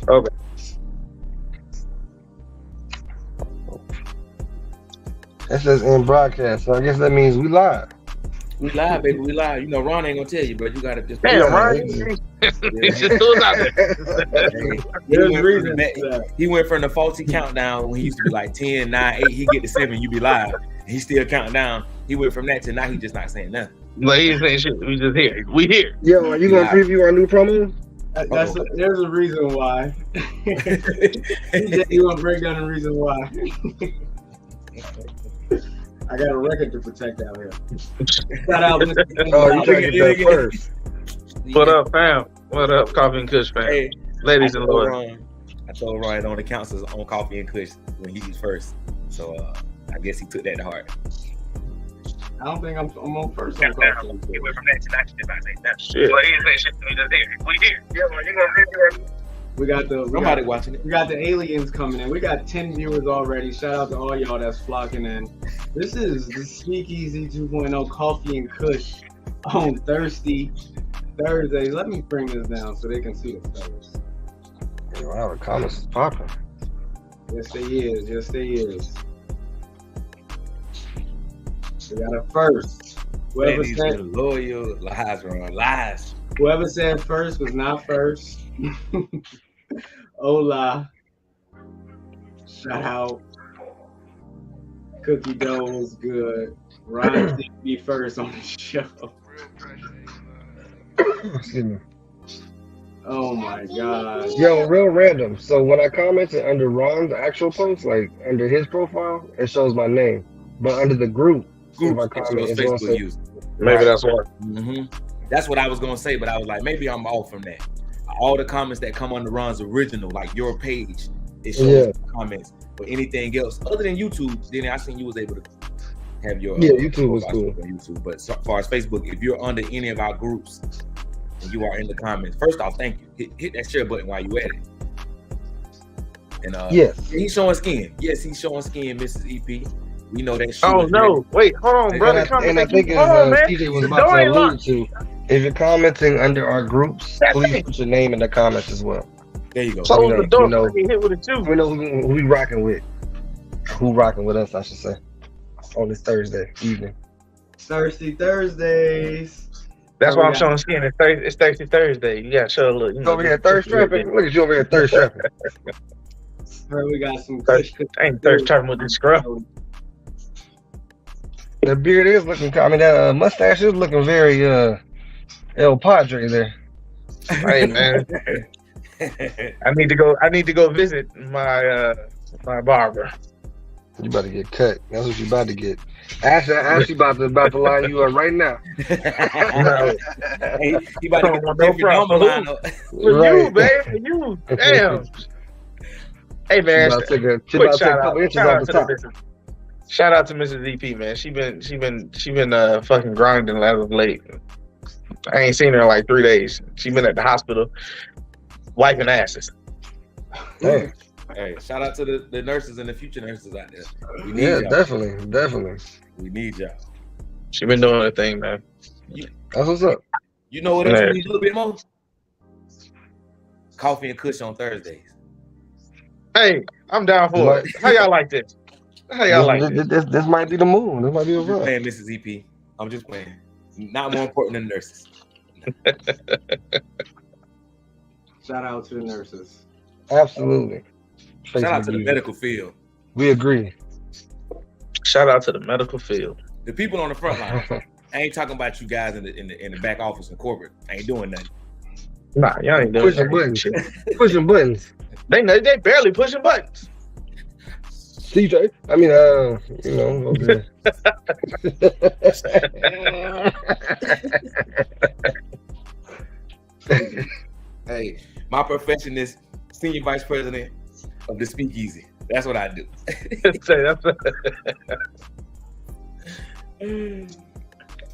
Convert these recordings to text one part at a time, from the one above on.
Okay. It says in broadcast, so I guess that means we live. We live, baby. We live. You know, Ron ain't gonna tell you, but you gotta just. Damn, Ron. Yeah. He just threw it out there. He went from the faulty countdown when he used to be like 10, 9, 8. He get to 7, you be live. He still counting down. He went from that to now he just not saying nothing. But he ain't saying shit. We just here. We here. Yo, are you gonna preview our new promo? There's a reason why. You want to break down the reason why? I got a record to protect out here. Shout out, Mr. Oh, you trying to get that first? What up, fam? What up, Koffee and Kush fam? Hey, ladies and lords. I told Ron it only counts as on Koffee and Kush when he was first. So I guess he took that to heart. I don't think I'm on first on Koffee. He went from that to not say that shit. Well, he didn't say shit. We just here. We here. Yeah, you gonna We got Somebody watching it. We got the aliens coming in. We got 10 viewers already. Shout out to all y'all that's flocking in. This is the Speakeasy 2.0 Koffee and Kush on Thursday. Let me bring this down so they can see the fellas. Wow, the comments is popping. Yes, they is. Yes, they is. We got a first. Whoever said loyal lies, Ron. Lies. Whoever said first was not first. Hola. Shout out. Cookie dough was good. Ryan did be first on the show. Excuse me. Oh my god. Yo, real random. So when I commented under Ron's actual post, like under his profile, it shows my name. But under the group, if I comment, it's gonna say, maybe that's why. That's what I was gonna say, but I was like, maybe I'm off from that. All the comments that come under Ron's original, like your page, it shows comments. But anything else, other than YouTube, then I seen you was able to have your YouTube was cool. On YouTube. But as far as Facebook, if you're under any of our groups and you are in the comments, first off, thank you. Hit that share button while you at it. And yes, he's showing skin. Yes, he's showing skin, Mrs. EP. We know that. Oh no! Wait, hold on, brother. And I think as TJ was about to allude to, if you're commenting under our groups, please put your name in the comments as well. There you go. Close the door. Hit with it too. We know who we rocking with. Who rocking with us, I should say, on this Thursday evening. Thursdays. That's why I'm showing skin. It's Thursday. Thursday. You gotta show a little. You know, over here thirst trapping. Look at you over here thirst trapping. We got some. I ain't thirst trapping with this scrub. The beard is looking. I mean, that mustache is looking very El Padre there. Hey man, I need to go visit my barber. You about to get cut. That's what you about to get. Ashley about to line you up right now. Hey, he about to get no problem. For you, babe. For you. Damn. Hey man, quick shout out to Mrs. EP, man. She been fucking grinding as of late. I ain't seen her in like 3 days. She been at the hospital wiping asses. Damn. Hey, shout out to the nurses and the future nurses out there. We need y'all. Definitely. We need y'all. She been doing her thing, man. That's what's up. You know what else we need a little bit more? Koffee and Kush on Thursdays. Hey, I'm down for it. How y'all like this? This might be the move. This might be the run. I'm playing Mrs. EP. I'm just playing. Not more important than nurses. Shout out to the nurses. Absolutely. Shout out to the medical field. We agree. Shout out to the medical field. The people on the front line. I ain't talking about you guys in the back office and corporate. I ain't doing nothing. Nah, y'all ain't doing pushing buttons. Pushing buttons. They barely pushing buttons. CJ, I mean, you know. Okay. Hey, my profession is senior vice president of the Speakeasy. That's what I do.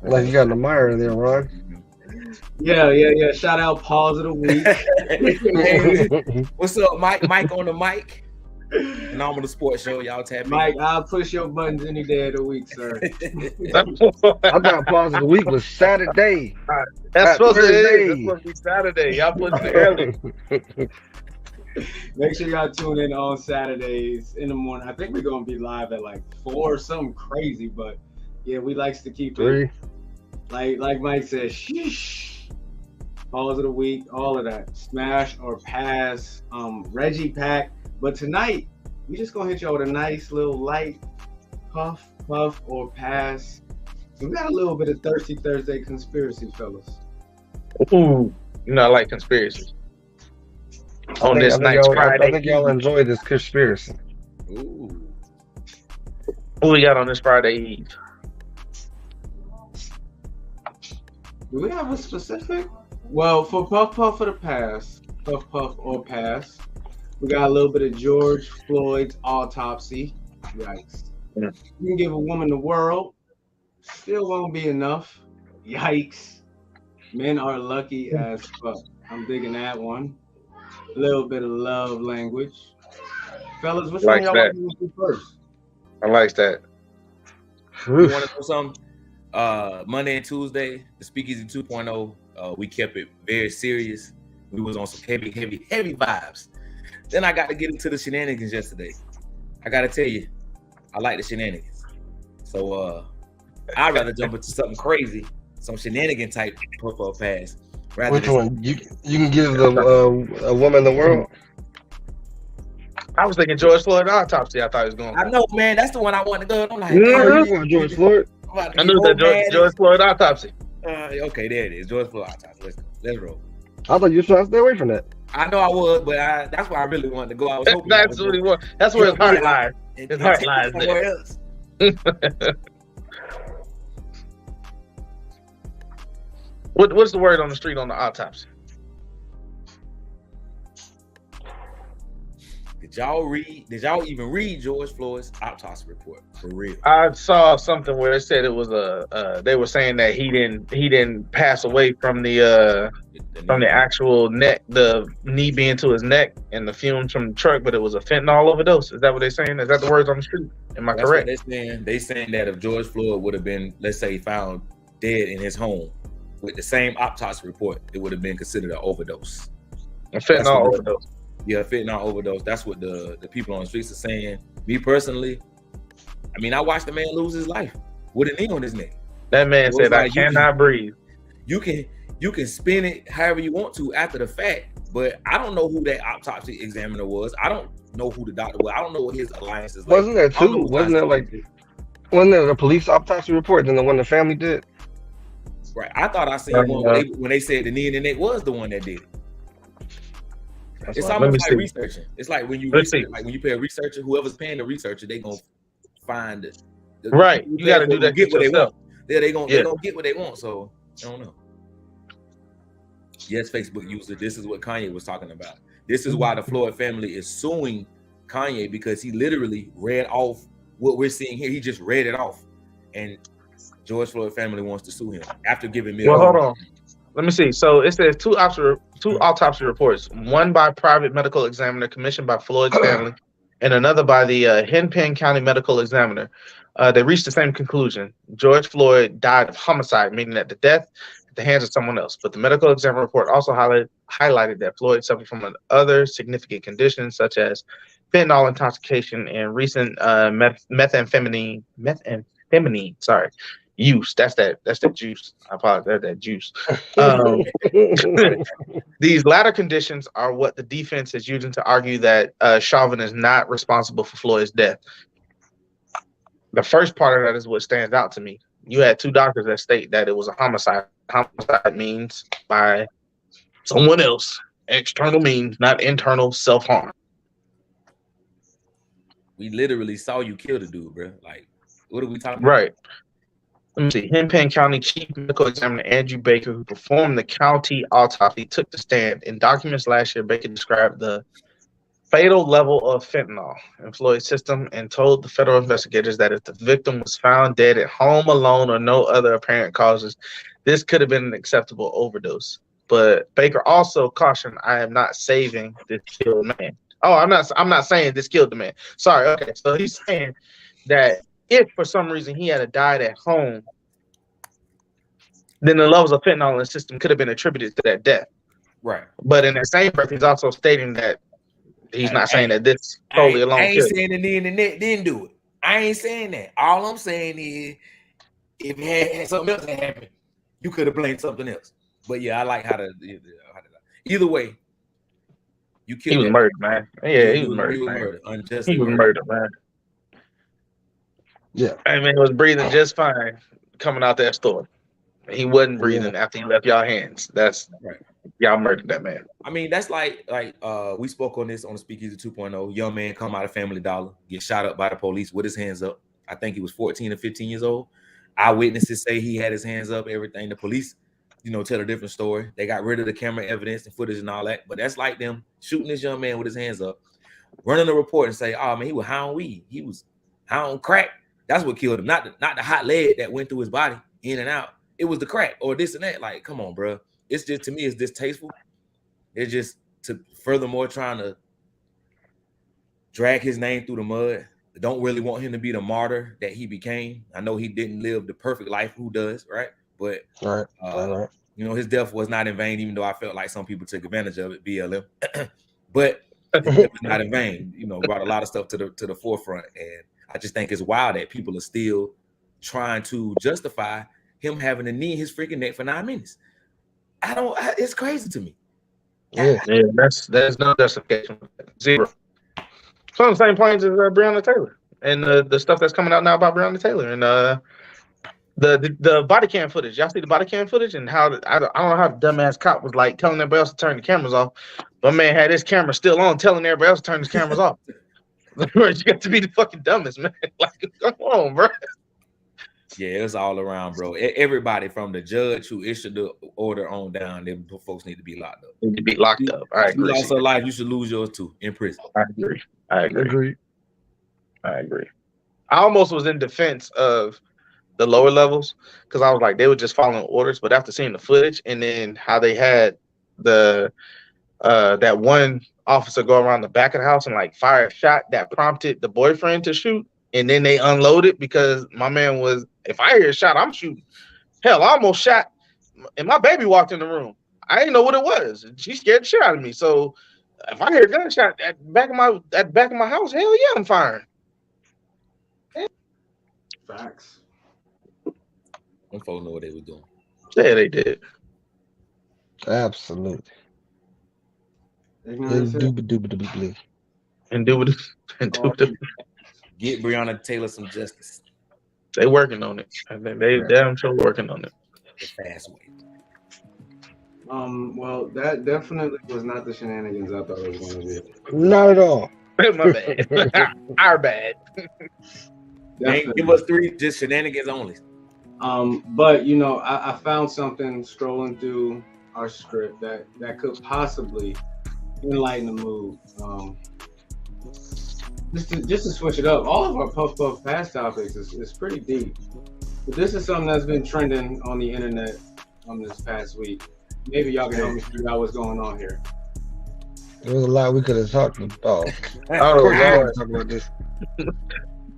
Like you got the Meyer there, Ron. Yeah. Shout out Pause of the Week. Hey, what's up, Mike? Mike on the mic. Phenomenal sports show. Y'all tap in. Mike, I'll push your buttons any day of the week, sir. I thought Pause of the Week was Saturday. That's supposed to be Saturday. Y'all put it early. Make sure y'all tune in on Saturdays in the morning. I think we're gonna be live at like 4 or something crazy, but yeah, we likes to keep 3. it like Mike said, sheesh. Balls of the week, all of that. Smash or pass, Reggie pack. But tonight, we just gonna hit y'all with a nice little light puff or pass. We got a little bit of Thirsty Thursday conspiracy, fellas. Ooh, you know I like conspiracies. On I this think night's y'all- Friday. I think y'all enjoy this conspiracy. Ooh. What we got on this Friday Eve? Do we have a specific? Well, for puff for the pass, puff or pass, we got a little bit of George Floyd's autopsy. Yikes. Yeah. You can give a woman the world, still won't be enough. Yikes. Men are lucky as fuck. I'm digging that one. A little bit of love language. Fellas, which one Like y'all that. want to do first? I like that. You want to know something? Monday and Tuesday, the Speakeasy 2.0, we kept it very serious. We was on some heavy vibes. Then I got to get into the shenanigans yesterday. I got to tell you, I like the shenanigans. So I'd rather jump into something crazy, some shenanigan type puff or pass. Which one? You can give a woman the world? I was thinking George Floyd autopsy. I thought he was going. I know, man. That's the one I want to go. I'm like, Oh, you want George Floyd? I knew that George Floyd autopsy. Okay, there it is. George Floyd autopsy. Let's roll. I thought you were trying to stay away from that. I know I was, but that's why I really wanted to go. I was hoping That's what he was. That's where his heart lies. His heart lies somewhere there. else. What's the word on the street on the autopsy? Did y'all even read George Floyd's autopsy report for real? I saw something where it said it was they were saying that he didn't pass away from the actual neck, the knee being to his neck and the fumes from the truck, but it was a fentanyl overdose. Is that what they're saying? Is that the words on the street? Am I correct? What they're saying that if George Floyd would have been, let's say, found dead in his home with the same autopsy report, it would have been considered an overdose. A fentanyl overdose. Yeah, fentanyl overdose. That's what the people on the streets are saying. Me personally, I mean, I watched the man lose his life with a knee on his neck. That man said, like, "I cannot breathe." You can spin it however you want to after the fact, but I don't know who that autopsy examiner was. I don't know who the doctor was. I don't know what his alliance is like. Wasn't there two? Wasn't there a police autopsy report than the one the family did? Right. I thought I seen one when they said the knee in the neck was the one that did it. It's almost like researching. It's like when you like when you pay a researcher, whoever's paying the researcher, they gonna find it. Right. You got to do that. Get what they want. Yeah, they gonna get what they want. So I don't know. Yes, Facebook user. This is what Kanye was talking about. This is why the Floyd family is suing Kanye, because he literally read off what we're seeing here. He just read it off, and George Floyd family wants to sue him after giving me. Well, hold on. Let me see. So it says two autopsy reports, one by private medical examiner commissioned by Floyd's family, and another by the Hennepin County Medical Examiner. They reached the same conclusion. George Floyd died of homicide, meaning that the death at the hands of someone else. But the medical examiner report also highlighted that Floyd suffered from other significant conditions, such as fentanyl intoxication and recent methamphetamine use. That's that juice. I apologize. That juice. These latter conditions are what the defense is using to argue that Chauvin is not responsible for Floyd's death. The first part of that is what stands out to me. You had two doctors that state that it was a homicide. Homicide means by someone else. External means not internal self-harm. We literally saw you kill the dude, bro. Like, what are we talking about? Right. Let me see. Hennepin County Chief Medical Examiner Andrew Baker, who performed the county autopsy, took the stand. In documents last year, Baker described the fatal level of fentanyl in Floyd's system and told the federal investigators that if the victim was found dead at home alone or no other apparent causes, this could have been an acceptable overdose. But Baker also cautioned, "I am not saving this killed man." Oh, I'm not saying this killed the man. Sorry. Okay. So he's saying that if for some reason he had died at home, then the levels of fentanyl in the system could have been attributed to that death. Right. But in the same breath, he's also stating that He's not saying that this totally alone. I ain't saying the knee in the neck didn't do it. I ain't saying that. All I'm saying is, if it had something else that happened, you could have blamed something else. But yeah, I like how to. Either way, you killed. He was murdered, man. Yeah, he was murdered. He was murdered. Unjustly. He was murdered, man. Yeah. I mean, he was breathing just fine coming out that store. He wasn't breathing after he left y'all hands. That's right. Y'all murdered that man. I mean, that's like we spoke on this on the Speakeasy 2.0. Young man come out of Family Dollar, get shot up by the police with his hands up. I think he was 14 or 15 years old. Eyewitnesses say he had his hands up, everything. The police, tell a different story. They got rid of the camera evidence and footage and all that. But that's like them shooting this young man with his hands up, running a report and say, oh man, he was high on weed. He was high on crack. That's what killed him. Not the hot lead that went through his body in and out. It was the crack or this and that. Like, come on, bro. It's just, to me, it's distasteful. It's just furthermore trying to drag his name through the mud. Don't really want him to be the martyr that he became. I know he didn't live the perfect life. Who does, right? But right. His death was not in vain, even though I felt like some people took advantage of it, BLM. But it was not in vain. Brought a lot of stuff to the forefront, and I just think it's wild that people are still trying to justify him having a knee in his freaking neck for 9 minutes. It's crazy to me. Yeah, there's no justification. Zero. It's on the same planes as Breonna Taylor and the stuff that's coming out now about Breonna Taylor and the body cam footage. Y'all see the body cam footage and how I don't know how the dumbass cop was like telling everybody else to turn the cameras off. But man had his camera still on, telling everybody else to turn his cameras off. You got to be the fucking dumbest, man. Like, come on, bro. Yeah, it's all around, bro. Everybody from the judge who issued the order on down, them folks need to be locked up. Need to be locked up. I agree. You lost a life, you should lose yours too in prison. I agree. I almost was in defense of the lower levels because I was like, they were just following orders. But after seeing the footage and then how they had the that one officer go around the back of the house and like fire a shot that prompted the boyfriend to shoot. And then they unloaded because my man was, if I hear a shot, I'm shooting. Hell, I almost shot, and my baby walked in the room. I didn't know what it was. She scared the shit out of me. So if I hear a gunshot at the back of my house, hell yeah, I'm firing. Facts. Them folks know what they were doing. Yeah, they did. Absolutely. Indubitably. Get Breonna Taylor some justice. They working on it. I think they damn sure working on it. The fast way. Well, that definitely was not the shenanigans I thought it was going to be. Not at all. My bad. Our bad. Give us 3 just shenanigans only. But I found something scrolling through our script that could possibly enlighten the mood. Just to switch it up, all of our Puff Pass topics is pretty deep. But this is something that's been trending on the internet this past week. Maybe y'all can help me figure out what's going on here. There was a lot we could have talked about. Lord. Talk about this.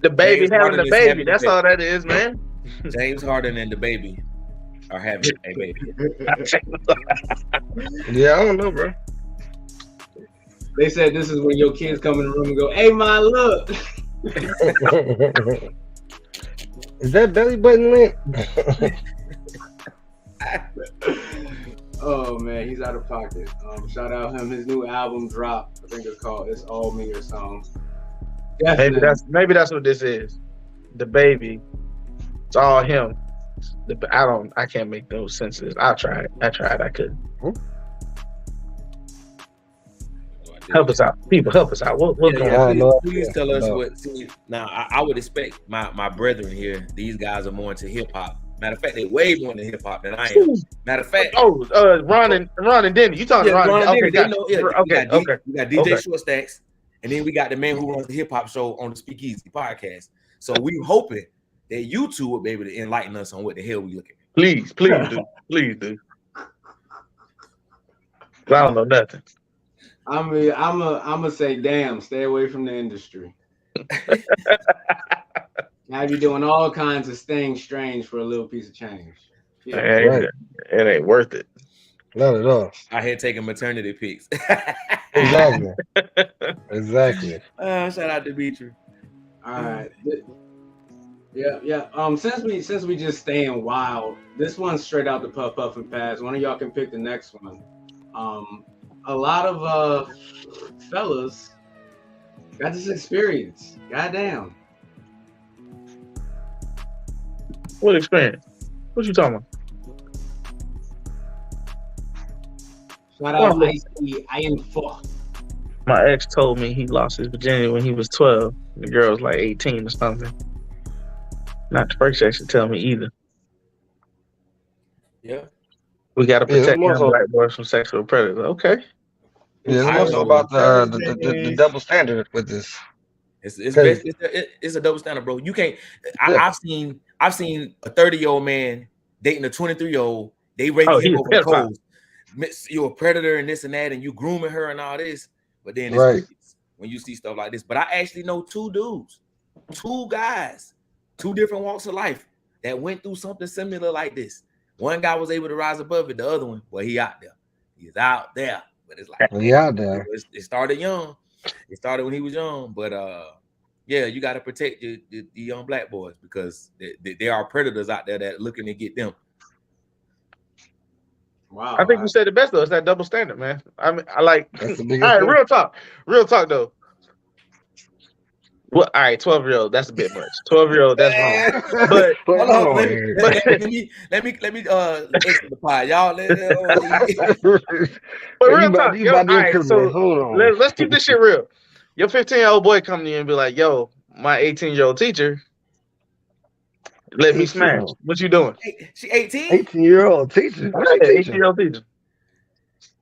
The baby having the baby. That's all that is, man. James Harden and the baby are having a baby. Yeah, I don't know, bro. They said this is when your kids come in the room and go, "Hey, ma, look." Is that belly button lit? Oh man, he's out of pocket. Shout out him. His new album dropped. I think it's called "It's All Me" or something. Maybe that's what this is. The baby. It's all him. I can't make those senses. I tried. I couldn't. Help us out, people. Help us out. What's going on? Please tell us what. See, now I would expect my brethren here. These guys are more into hip hop. Matter of fact, they way more into hip hop than I am. Matter of fact, Ron and Denny. You talking Ron and Denny? Okay. We got DJ Short Stacks, and then we got the man who runs the hip hop show on the Speakeasy podcast. So we hoping that you two will be able to enlighten us on what the hell we looking at. Please do. I don't know nothing. I mean, I'm gonna say, damn, stay away from the industry. Now you're doing all kinds of things strange for a little piece of change. Yeah, it ain't worth it. Not at all. I had taken maternity pics. Exactly. Exactly. Shout out to Beatrice. All right. Yeah. Since we just staying wild, this one's straight out the puff and pass. One of y'all can pick the next one. A lot of fellas got this experience. Goddamn. What experience? What you talking about? Shout out Ice-T. I am fucked. My ex told me he lost his virginity when he was 12. The girl was like 18 or something. Not the first ex to tell me either. Yeah. We got to protect young black boys from sexual predators. Okay. Yeah, it's also about the double standard with this. It's a double standard, bro. You can't. I've seen a 30-year-old man dating a 23-year-old. They raping him over the coals. You're a predator and this and that, and you grooming her and all this. But then it's when you see stuff like this. But I actually know two guys, two different walks of life that went through something similar like this. One guy was able to rise above it. The other one, well, he out there. He's out there. But it's like he out there. It started young. It started when he was young. But yeah, you got to protect the young black boys because there are predators out there that looking to get them. Wow. I think you said it best though. It's that double standard, man. I mean, I like. That's the all biggest right, thing. real talk though. Well, all right, 12-year-old. That's a bit much. 12-year-old. That's wrong. But hold on, let me exit the pie, y'all. But real talk. Yo, all right, so let's keep this shit real. Your 15-year-old boy come to you and be like, "Yo, my 18-year-old teacher let me smash. What you doing?" She 18. 18-year-old teacher. 18-year-old teacher.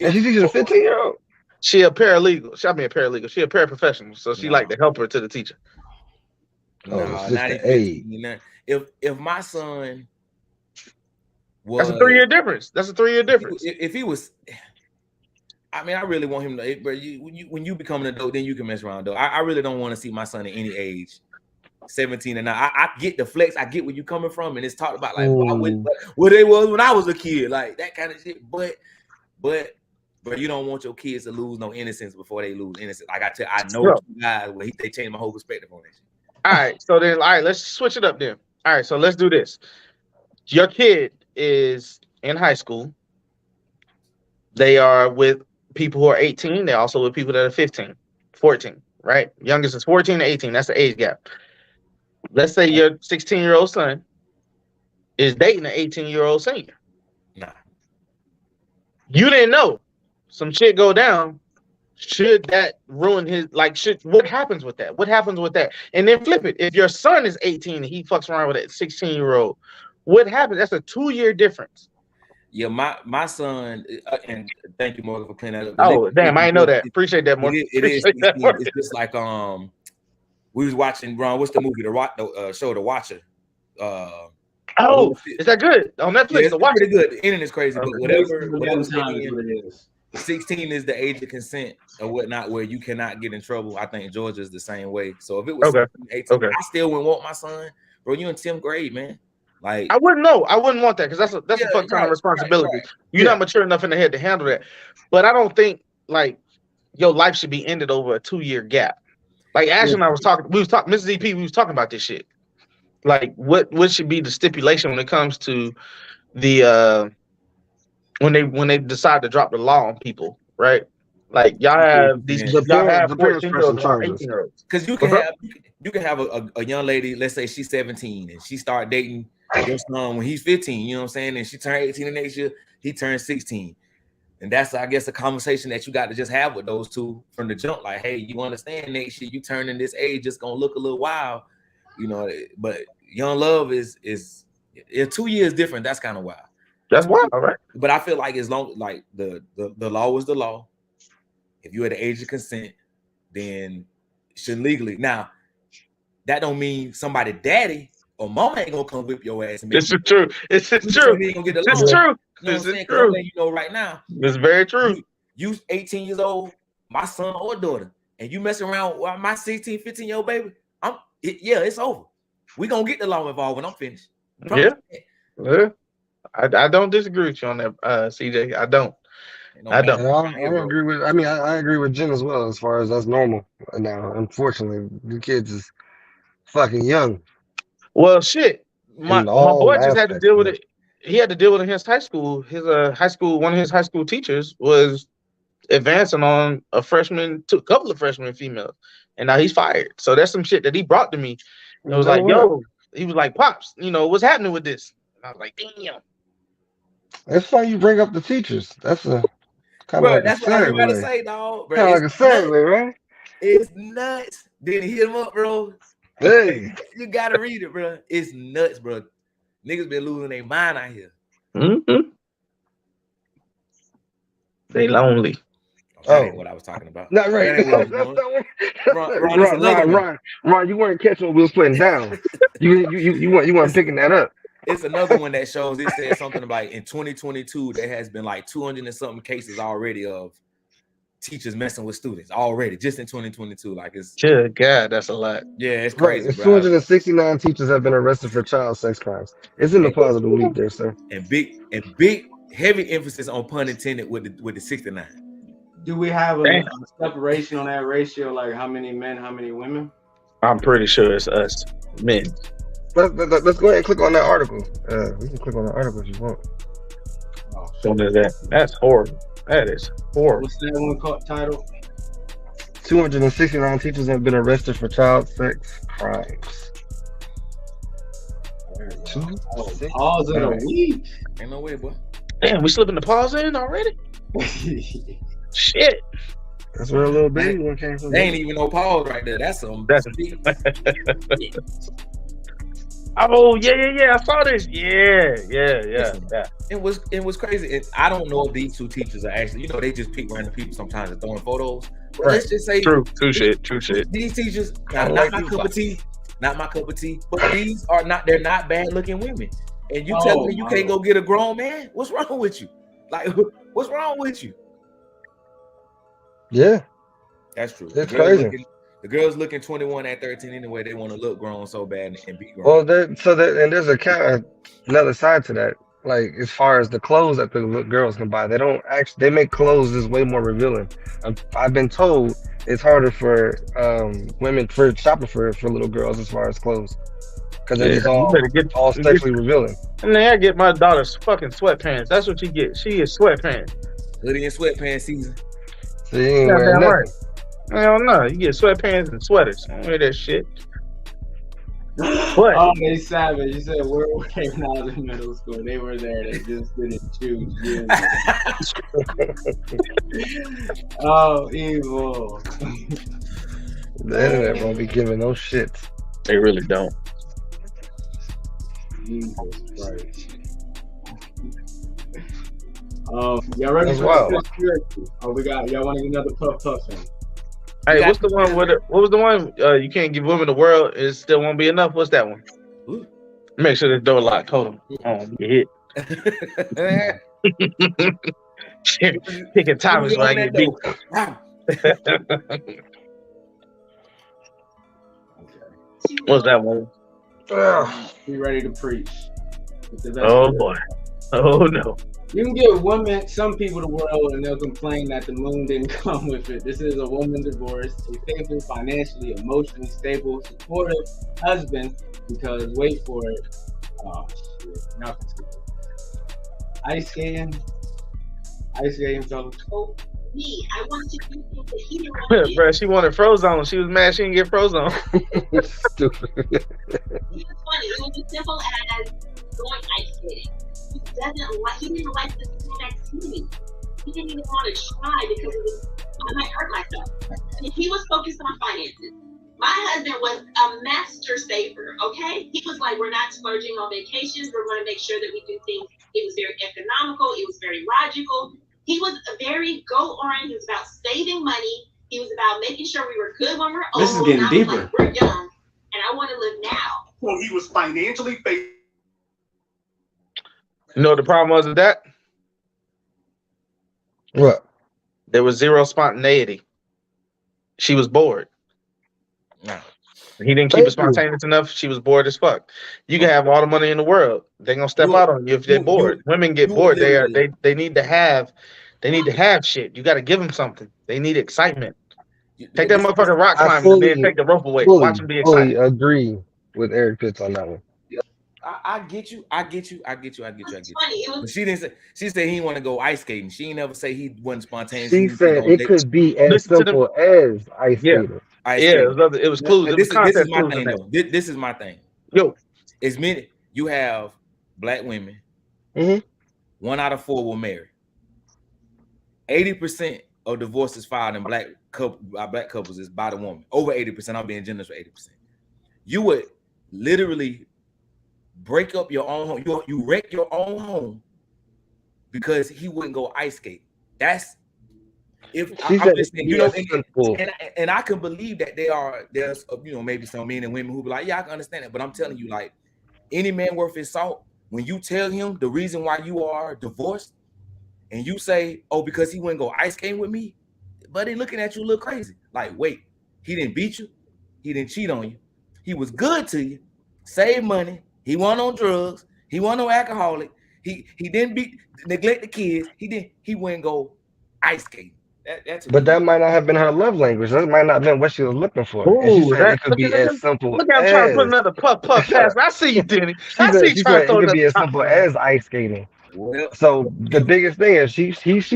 And she teaches a 15-year-old. She a paralegal. She a paraprofessional. So she like to help her to the teacher. No, not even. If my son was, that's a 3-year difference. If he was, I mean, I really want him to. But when you become an adult, then you can mess around. Though I really don't want to see my son at any age, 17 and now. I get the flex. I get where you coming from, and it's talked about like what they was when I was a kid, like that kind of shit. But you don't want your kids to lose no innocence before they lose innocence. Like I know two guys where they changed my whole perspective on that shit. All right, let's switch it up then. All right, so let's do this. Your kid is in high school. They are with people who are 18. They're also with people that are 15, 14, right? Youngest is 14 to 18. That's the age gap. Let's say your 16-year-old son is dating an 18-year-old senior. Nah. You didn't know. Some shit go down. Should that ruin his what happens with that? What happens with that? And then flip it. If your son is 18 and he fucks around with a 16-year-old, what happens? That's a 2-year difference. Yeah, my son, and thank you, Morgan, for cleaning that up. Oh, damn, I didn't know that. Appreciate that, Morgan. It's just like we was watching, Ron, what's the movie, the show, The Watcher. Oh, is that good? On Netflix, yeah, it's The Watcher. Pretty good. The internet is crazy, but whatever time it is. 16 is the age of consent or whatnot, where you cannot get in trouble. I think Georgia is the same way. So if it was 18, I still wouldn't want my son, bro. You in 10th grade, man. Like I wouldn't know. I wouldn't want that because that's a fuck ton of responsibility. Right. You're not mature enough in the head to handle that. But I don't think like your life should be ended over a 2-year gap. Like Ash and I was talking, Mrs. EP, we was talking about this shit. Like what should be the stipulation when it comes to the when they decide to drop the law on people, right? Like y'all have these, y'all have 14-year-olds, 18-year-olds. Because you can have a young lady, let's say she's 17 and she start dating your son when he's 15, you know what I'm saying? And she turned 18 the next year, he turned 16. And that's, I guess, a conversation that you got to just have with those two from the jump. Like, hey, you understand next year you turning this age, just gonna look a little wild, you know. But young love is 2 years different. That's kind of wild. That's wild, all right. But I feel like as long like the law is the law. If you're at the age of consent, then it shouldn't legally. Now, that don't mean somebody daddy or mama ain't gonna come whip your ass. This is true. It's true. It's true. You know what I'm saying? I'm letting you know right now. It's very true. You 18 years old, my son or daughter, and you messing around with my 16, 15-year-old baby, it's over. We gonna get the law involved when I'm finished. Yeah. I don't disagree with you on that, CJ. I don't. I don't. And I agree with. I mean, I agree with Jen as well. As far as that's normal now. Unfortunately, the kids is fucking young Well, shit. My in all boy just had to aspects. deal with it. He had to deal with it in his high school. His one of his high school teachers was advancing on a couple of freshman females, and now he's fired. So that's some shit that he brought to me. It was like, yo, he was like, Pops, what's happening with this? And I was like, damn. That's why you bring up the teachers. That's a kind of like that's a what I was about to segue. say, dog. Bro, Kind of like a segue, right? It's nuts. Then hit him up, bro. Hey, You gotta read it, bro. It's nuts, bro. Niggas been losing their mind out here. Mm-hmm. They lonely. That ain't what I was talking about. Not right. Ron, you weren't catching what we was putting down. you weren't picking that up. It's another one that shows. It said something about in 2022 there has been like 200 and something cases already of teachers messing with students already, just in 2022. Like it's good God, that's a lot. Yeah, it's crazy. Right. 269 teachers have been arrested for child sex crimes. It's in the positive league there, sir. And big heavy emphasis on pun intended with the 69. Do we have a separation on that ratio? Like how many men, how many women? I'm pretty sure it's us men. Let's go ahead and click on that article. We can click on the article if you want. That's horrible. That is horrible. What's that one called title? 269 teachers have been arrested for child sex crimes. Pause of the week. Ain't no way, boy. Damn, we slipping the pause in already? Shit. That's where a little baby one came from. They ain't even no pause right there. That's some. Oh yeah. I saw this. Yeah. It was crazy. I don't know if these two teachers are actually, they just pick random people sometimes and throwing photos. But let's just say true shit. These teachers, not my cup of tea. Not my cup of tea. But these are not. They're not bad looking women. And you tell me you can't go get a grown man? What's wrong with you? Like, what's wrong with you? Yeah, that's true. It's crazy. The girls looking 21 at 13 anyway. They want to look grown so bad and be grown. Well, there's another side to that. Like as far as the clothes that the girls can buy, they make clothes that's way more revealing. I've been told it's harder for women for shopping for little girls as far as clothes because it's all sexually revealing. And then I get my daughter's fucking sweatpants. That's what she gets. She is sweatpants. Hoodie and sweatpants season. So you ain't wearing nothing. Hell no, you get sweatpants and sweaters. I don't wear that shit. What? Oh, they savage. You said where were they when I was in middle school? They were there. They just didn't choose. Oh, evil. The internet won't be giving no shit. They really don't. Jesus Christ. Y'all ready for the conspiracy? Oh, y'all want another puff in? Hey, what's the one what was the one? You can't give women the world, it still won't be enough. What's that one? Ooh. Make sure the door locked. Hold on. Oh, get hit. Picking Thomas while I get beat. What's that one? Be ready to preach. Oh boy. Oh no. You can give some people the world, and they'll complain that the moon didn't come with it. This is a woman divorced, a faithful, financially, emotionally stable, supportive husband. Because wait for it. Oh shit! Now ice skating, fellas. Oh, me, I wanted to do things that he didn't want to do. Bro, she wanted Frozone. She was mad she didn't get Frozone. Stupid. It was funny. It was as simple as going ice skating. He didn't like the same activity. He didn't even want to try because I might hurt myself. And he was focused on finances. My husband was a master saver, okay? He was like, we're not splurging on vacations. We're going to make sure that we do things. It was very economical. It was very logical. He was very goal-oriented. He was about saving money. He was about making sure we were good when we're old. This is getting deeper. Like, we're young, and I want to live now. Well, he was financially faithful. You know what the problem was with that? What? There was zero spontaneity. She was bored. No. He didn't keep it spontaneous enough. She was bored as fuck. You can have all the money in the world. They're gonna step out on you if they're bored. Women get bored. They need to have They need to have shit. You got to give them something. They need excitement. Take But that this- motherfucker rock I climbing and then take the rope away. Watch him be fully excited. agree with Eric Pitts on that one. I get you. I get you. It's funny. It But was she didn't say. She said he didn't want to go ice skating. She ain't never say he wasn't spontaneous. She said it could be as Listen to them. simple as ice Yeah. skating. ice Yeah, skating. it was clues. It was This concept is my clues in thing that. though. This is my thing. Yo, It's many. You have black women. Mhm. 1 out of 4 will marry. 80% of divorces filed in black couples is by the woman. Over 80%. I'm being generous for 80%. You would literally break up your own home. You wreck your own home because he wouldn't go ice skate. That's if She I'm said just it saying, could you be know, as simple. and I can believe that there's maybe some men and women who be like, yeah, I can understand it, but I'm telling you, like, any man worth his salt, when you tell him the reason why you are divorced, and you say, oh, because he wouldn't go ice skating with me, but he looking at you a little crazy. Like, wait, he didn't beat you, he didn't cheat on you, he was good to you, saved money, he wasn't on drugs, he wasn't no alcoholic, he didn't neglect the kids, he wouldn't go ice skating. But that might not have been her love language. That might not have been what she was looking for. And she ooh, said that it could look be at as him. simple Look at him trying to put as. another puff past. I see you, Denny. She I see you said trying to it throw could another be as top. simple as ice skating. Well, So the biggest thing is she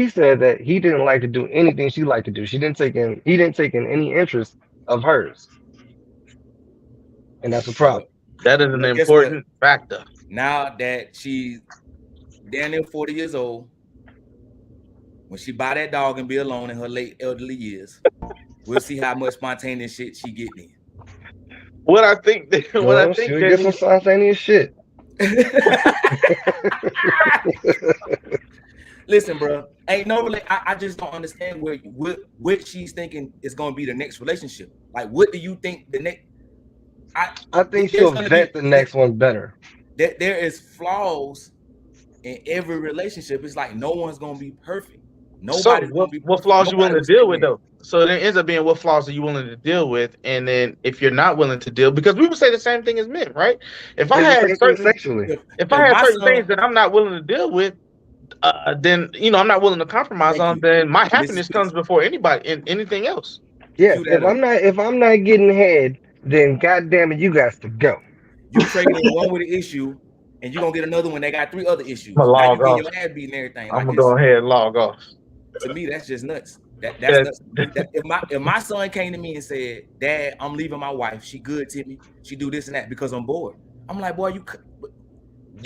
said that he didn't like to do anything she liked to do. He didn't take in any interest of hers, and that's a problem. That is an well, guess what? important factor. Now that she's damn near 40 years old, when she buy that dog and be alone in her late elderly years, we'll see how much spontaneous shit she get in. What I think She'll get some spontaneous shit. Listen, bro, ain't no I just don't understand what she's thinking is going to be the next relationship. Like, what do you think the next? I think she'll vet the next one better. There is flaws in every relationship. It's like no one's going to be perfect. Nobody's going to be perfect. What flaws you willing to deal with though? So there ends up being what flaws are you willing to deal with, and then if you're not willing to deal, because we would say the same thing as men, right? If I had certain things that I'm not willing to deal with, then I'm not willing to compromise on. Then my happiness comes before anybody and anything else. Yeah, if I'm not getting head, then goddamn it, you got to go. You trading one with an issue, and you're gonna get another one that got 3 other issues. Now you get your ass beat and everything. I'm gonna go ahead and log off. To me, that's just nuts. That's nuts. If my son came to me and said, "Dad, I'm leaving my wife. She good to me. She do this and that because I'm bored." I'm like, "Boy, you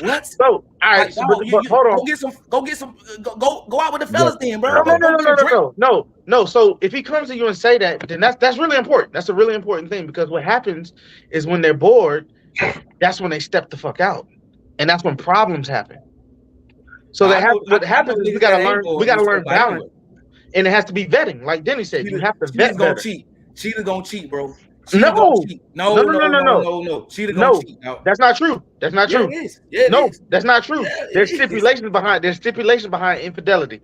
what?" So, all right, hold on. Go out with the fellas, then, bro. No. So if he comes to you and say that, then that's really important. That's a really important thing, because what happens is when they're bored, that's when they step the fuck out, and that's when problems happen. So what happens is we gotta learn balance, and it has to be vetting. Like Denny said, you have to vet better. Cheetah's gonna cheat, bro. No. Cheetah gonna cheat. That's not true. That's not true. That's not true. There's stipulations behind infidelity.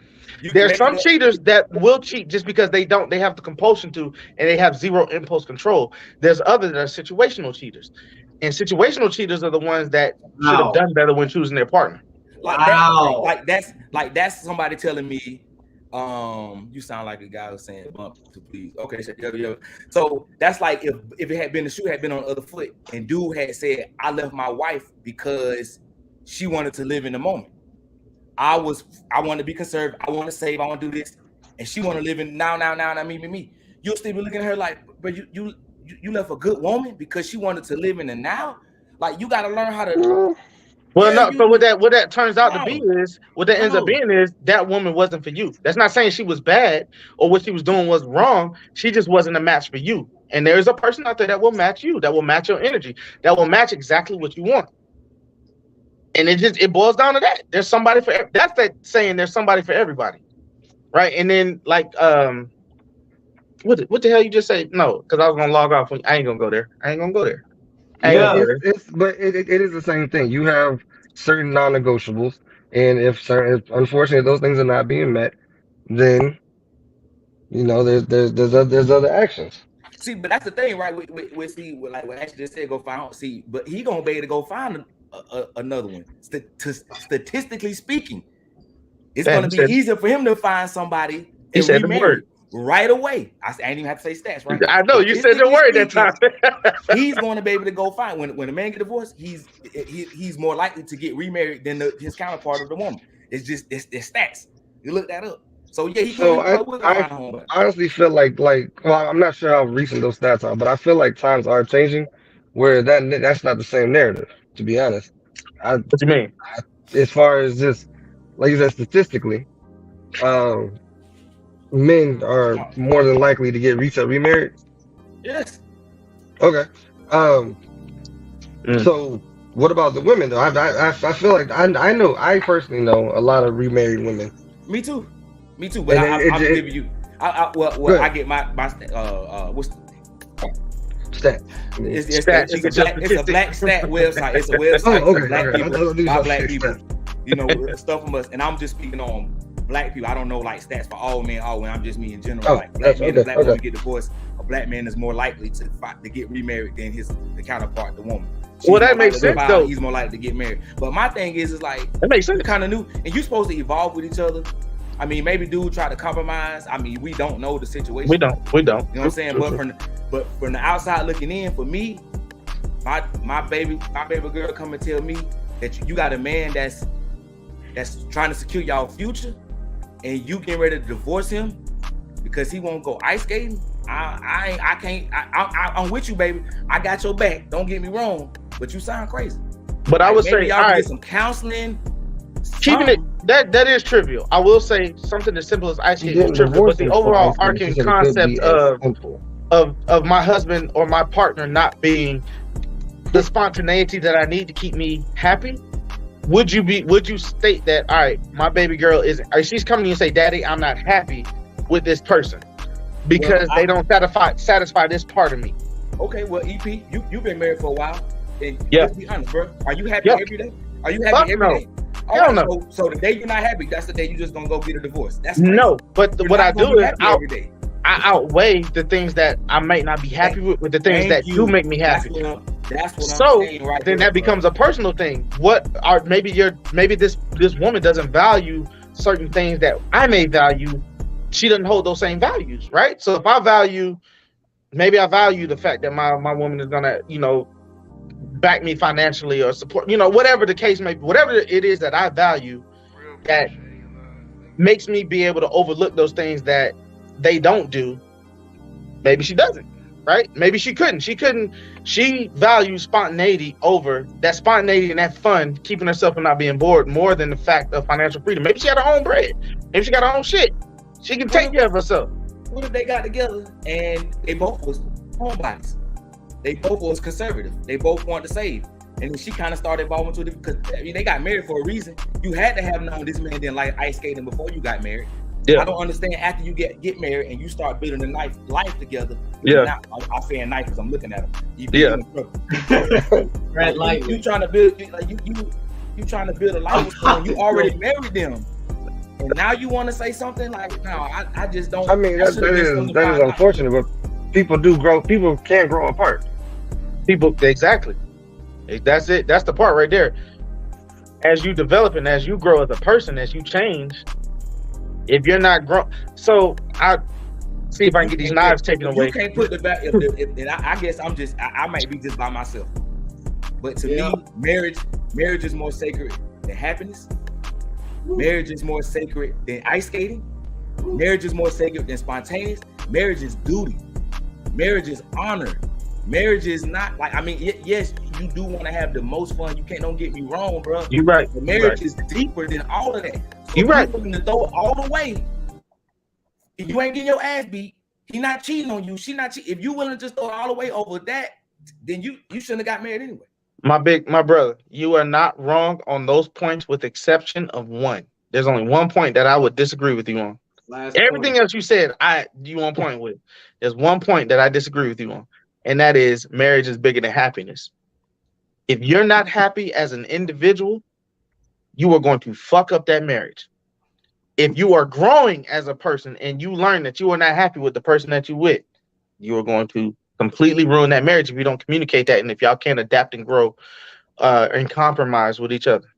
There's some cheaters that will cheat just because they have the compulsion to, and they have zero impulse control. There's others that are situational cheaters, and situational cheaters are the ones that should have done better when choosing their partner. That's somebody telling me, you sound like a guy who's saying bump to please. Okay, so that's like if it had been the shoe had been on the other foot, and dude had said, I left my wife because she wanted to live in the moment. I want to be conservative, I want to save, I want to do this, and she want to live in now, me. You'll still be looking at her like, but you left a good woman because she wanted to live in the now. Like, you got to learn how to. So what that turns out to be is, what that ends up being is, that woman wasn't for you. That's not saying she was bad or what she was doing was wrong. She just wasn't a match for you. And there's a person out there that will match you, that will match your energy, that will match exactly what you want. And it boils down to that. There's somebody for that's that saying. There's somebody for everybody, right? And then like what the hell you just say? No, because I was gonna log off. I ain't gonna go there. But it is the same thing. You have certain non-negotiables, and if unfortunately those things are not being met, then there's other actions. See, but that's the thing, right? We see, like what Ashley just said, go find. See, but he gonna be able to go find another one. Statistically speaking, It's going to be easier for him to find somebody and remarry right away. I ain't even have to say stats, right? I know you said the word that time. He's going to be able to go find when a man get divorced. He's more likely to get remarried than his counterpart of the woman. It's just it's stats. You look that up. So yeah, I honestly feel like well, I'm not sure how recent those stats are, but I feel like times are changing where that's not the same narrative. To be honest, what you mean? As far as just like you said, statistically, men are more than likely to get remarried. Yes. Okay. So what about the women though? I feel like I personally know a lot of remarried women. Me too. But I'm giving you. I get my what's the stat? It's a black stat website. It's a website for black people by black people. You know, stuff from us, and I'm just speaking on black people. I don't know like stats for all men. I'm just me in general. Like black men and black women get divorced. A black man is more likely to get remarried than the counterpart, the woman. Well, that makes sense though. He's more likely to get married. But my thing is like that makes sense. Kind of new, and you're supposed to evolve with each other. I mean, maybe dude try to compromise. I mean, we don't know the situation. We don't. You know what I'm saying? But from the outside looking in, for me, my baby girl come and tell me that you got a man that's trying to secure y'all future, and you getting ready to divorce him because he won't go ice skating. I can't. I'm with you, baby. I got your back. Don't get me wrong, but you sound crazy. But I would say, y'all get some counseling. Keeping it that is trivial. I will say something as simple as ice skating is trivial, but the overall arcing concept of my husband or my partner not being the spontaneity that I need to keep me happy. Would you state that, all right, my baby girl she's coming to you and say, Daddy, I'm not happy with this person because they don't satisfy this part of me. Okay, well, EP, you've been married for a while, and let's be honest, bro. Are you happy every day? Are you happy every day? Hell no. So the day you're not happy, that's the day you're just gonna go get a divorce. That's crazy. No, but what I do is I outweigh the things that I might not be happy with the things that do make me happy. That's what I'm saying right then. That becomes a personal thing. Maybe this woman doesn't value certain things that I may value. She doesn't hold those same values, right? So if I value the fact that my woman is gonna, back me financially or support, whatever the case may be, whatever it is that I value that makes me be able to overlook those things that they don't do. Maybe she doesn't, right? Maybe she couldn't. She values spontaneity over that spontaneity and that fun, keeping herself from not being bored more than the fact of financial freedom. Maybe she got her own bread. Maybe she got her own shit. She can take care of herself. What if they got together and they both was homebodies? They both was conservative. They both wanted to save. And then she kind of started evolving to it because they got married for a reason. You had to have known this man didn't like ice skating before you got married. Yeah. I don't understand after you get married and you start building a life together. Yeah. I'm saying knife because I'm looking at him. Red light. You trying to build you trying to build a life with someone. You already married them. And now you want to say something like, no, I just don't. I mean, that is unfortunate, but people do grow. People can grow apart. Exactly. That's it. That's the part right there. As you develop and as you grow as a person, as you change, if you're not grown, so I see if I can get these knives taken away. You can't put the back. I guess I might be just by myself. But to me, marriage is more sacred than happiness. Marriage is more sacred than ice skating. Marriage is more sacred than spontaneous. Marriage is duty. Marriage is honor. Marriage is not like, yes, you do want to have the most fun. Don't get me wrong, bro. You're right. But marriage is deeper than all of that. So you're right. You're willing to throw it all the way. If you ain't getting your ass beat, he not cheating on you. She not cheating. If you willing to just throw it all the way over that, then you shouldn't have got married anyway. My brother, you are not wrong on those points with exception of one. There's only one point that I would disagree with you on. Everything else you said, you on point with. There's one point that I disagree with you on, and that is marriage is bigger than happiness. If you're not happy as an individual, you are going to fuck up that marriage. If you are growing as a person and you learn that you are not happy with the person that you're with, you are going to completely ruin that marriage if you don't communicate that and if y'all can't adapt and grow and compromise with each other.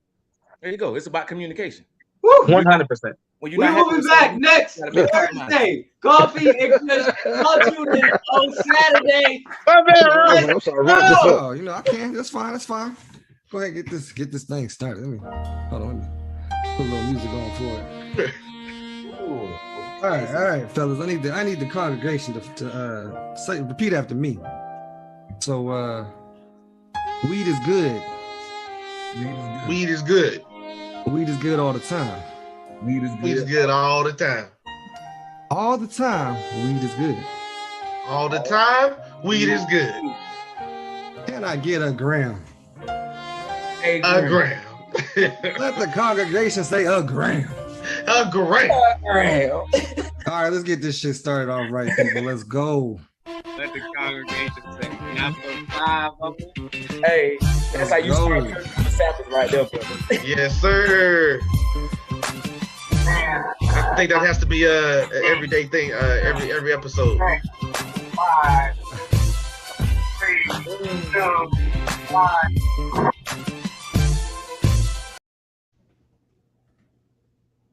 There you go. It's about communication. 100%. When you're We're not moving happy back with next something, you gotta be Thursday. Coffee and Kush. I'll tune in on Saturday. My bad, Ron. I'm sorry, wrap this up. Oh, you know, I can. That's fine. That's fine. Go ahead and get this thing started. Let me hold on. Let me put a little music on for it. All right, fellas. I need the congregation to say repeat after me. So weed is good. Weed is good. Weed is good all the time. Weed is good all the time. All the time, weed is good. All the time, weed is good. Can I get a gram? Hey, A gram. Let the congregation say a gram. A gram. All right, let's get this shit started off right, people. Let's go. Let the congregation say, can I put 5 of them? Hey, that's how you start Go. cooking the samples right there, brother. Yes, sir. I think that has to be a everyday thing. Every episode. 5, 3, 2, 1.